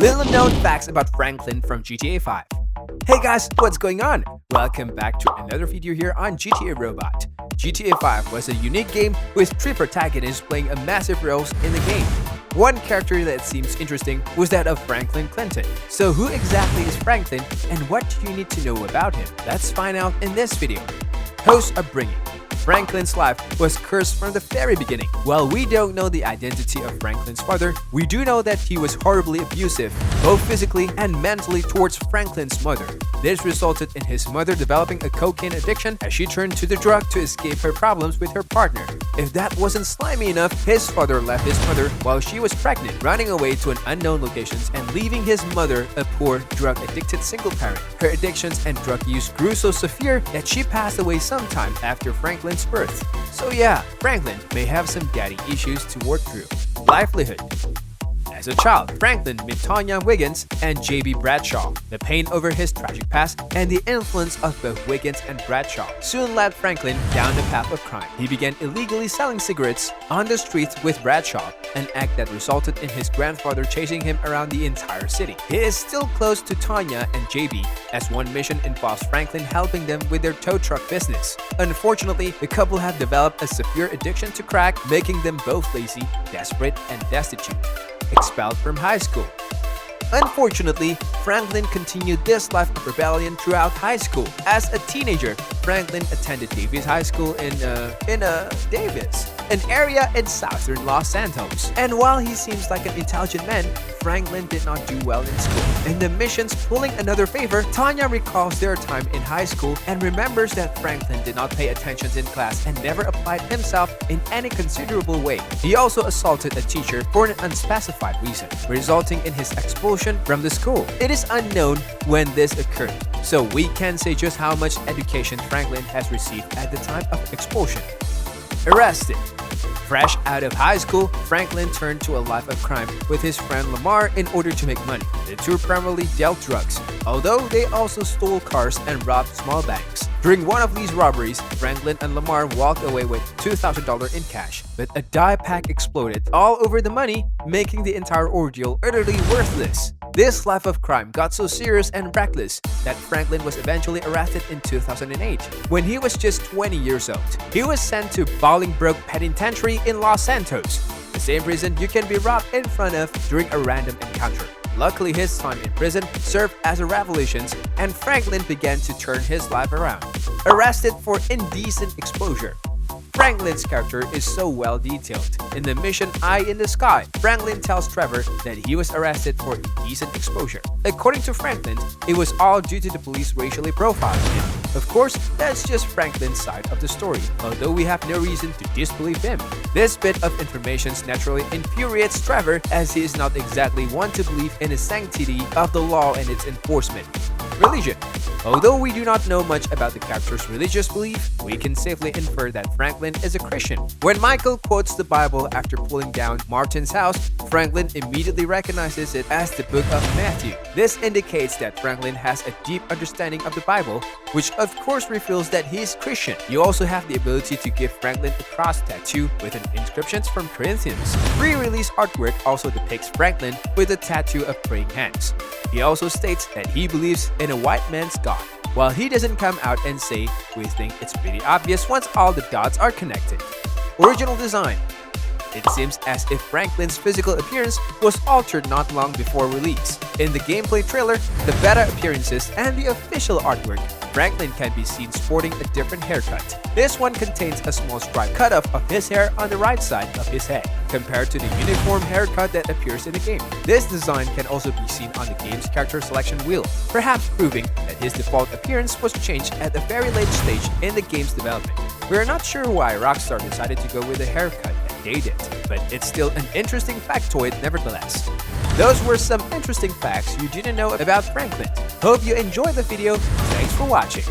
Little known facts about Franklin from GTA 5. Hey guys, what's going on? Welcome back to another video here on GTA Robot. GTA 5 was a unique game with 3 protagonists playing a massive roles in the game. One character that seems interesting was that of Franklin Clinton. So who exactly is Franklin and what do you need to know about him? Let's find out in this video. Host upbringing. Franklin's life was cursed from the very beginning. While we don't know the identity of Franklin's father, we do know that he was horribly abusive, both physically and mentally towards Franklin's mother. This resulted in his mother developing a cocaine addiction as she turned to the drug to escape her problems with her partner. If that wasn't slimy enough, his father left his mother while she was pregnant, running away to an unknown locations and leaving his mother a poor, drug-addicted single parent. Her addictions and drug use grew so severe that she passed away sometime after Franklin's birth. So yeah, Franklin may have some daddy issues to work through. Livelihood. As a child, Franklin met Tonya Wiggins and J.B. Bradshaw. The pain over his tragic past and the influence of both Wiggins and Bradshaw soon led Franklin down the path of crime. He began illegally selling cigarettes on the streets with Bradshaw, an act that resulted in his grandfather chasing him around the entire city. He is still close to Tonya and J.B., as one mission involves Franklin helping them with their tow truck business. Unfortunately, the couple have developed a severe addiction to crack, making them both lazy, desperate, and destitute. Expelled from high school. Unfortunately, Franklin continued this life of rebellion throughout high school. As a teenager, Franklin attended Davis High School in Davis, an area in southern Los Santos. And while he seems like an intelligent man, Franklin did not do well in school. In the missions pulling another favor, Tonya recalls their time in high school and remembers that Franklin did not pay attention in class and never applied himself in any considerable way. He also assaulted a teacher for an unspecified reason, resulting in his expulsion from the school. It is unknown when this occurred, so we can't say just how much education Franklin has received at the time of expulsion. Arrested. Fresh out of high school, Franklin turned to a life of crime with his friend Lamar in order to make money. The two primarily dealt drugs, although they also stole cars and robbed small banks. During one of these robberies, Franklin and Lamar walked away with $2,000 in cash, but a dye pack exploded all over the money, making the entire ordeal utterly worthless. This life of crime got so serious and reckless that Franklin was eventually arrested in 2008 when he was just 20 years old. He was sent to Bolingbroke Penitentiary in Los Santos, the same prison you can be robbed in front of during a random encounter. Luckily, his time in prison served as a revelation, and Franklin began to turn his life around. Arrested for indecent exposure. Franklin's character is so well detailed. In the mission Eye in the Sky, Franklin tells Trevor that he was arrested for indecent exposure. According to Franklin, it was all due to the police racially profiling him. Of course, that's just Franklin's side of the story, although we have no reason to disbelieve him. This bit of information naturally infuriates Trevor, as he is not exactly one to believe in the sanctity of the law and its enforcement. Religion. Although we do not know much about the character's religious belief, we can safely infer that Franklin is a Christian. When Michael quotes the Bible after pulling down Martin's house, Franklin immediately recognizes it as the Book of Matthew. This indicates that Franklin has a deep understanding of the Bible, which of course reveals that he is Christian. You also have the ability to give Franklin a cross tattoo with an inscription from Corinthians. Pre-release artwork also depicts Franklin with a tattoo of praying hands. He also states that he believes in a white man's God. While he doesn't come out and say, we think it's pretty obvious once all the dots are connected. Original design. It seems as if Franklin's physical appearance was altered not long before release. In the gameplay trailer, the beta appearances, and the official artwork, Franklin can be seen sporting a different haircut. This one contains a small stripe cutoff of his hair on the right side of his head, compared to the uniform haircut that appears in the game. This design can also be seen on the game's character selection wheel, perhaps proving that his default appearance was changed at a very late stage in the game's development. We are not sure why Rockstar decided to go with the haircut they did, but it's still an interesting factoid nevertheless. Those were some interesting facts you didn't know about Franklin. Hope you enjoyed the video. Thanks for watching.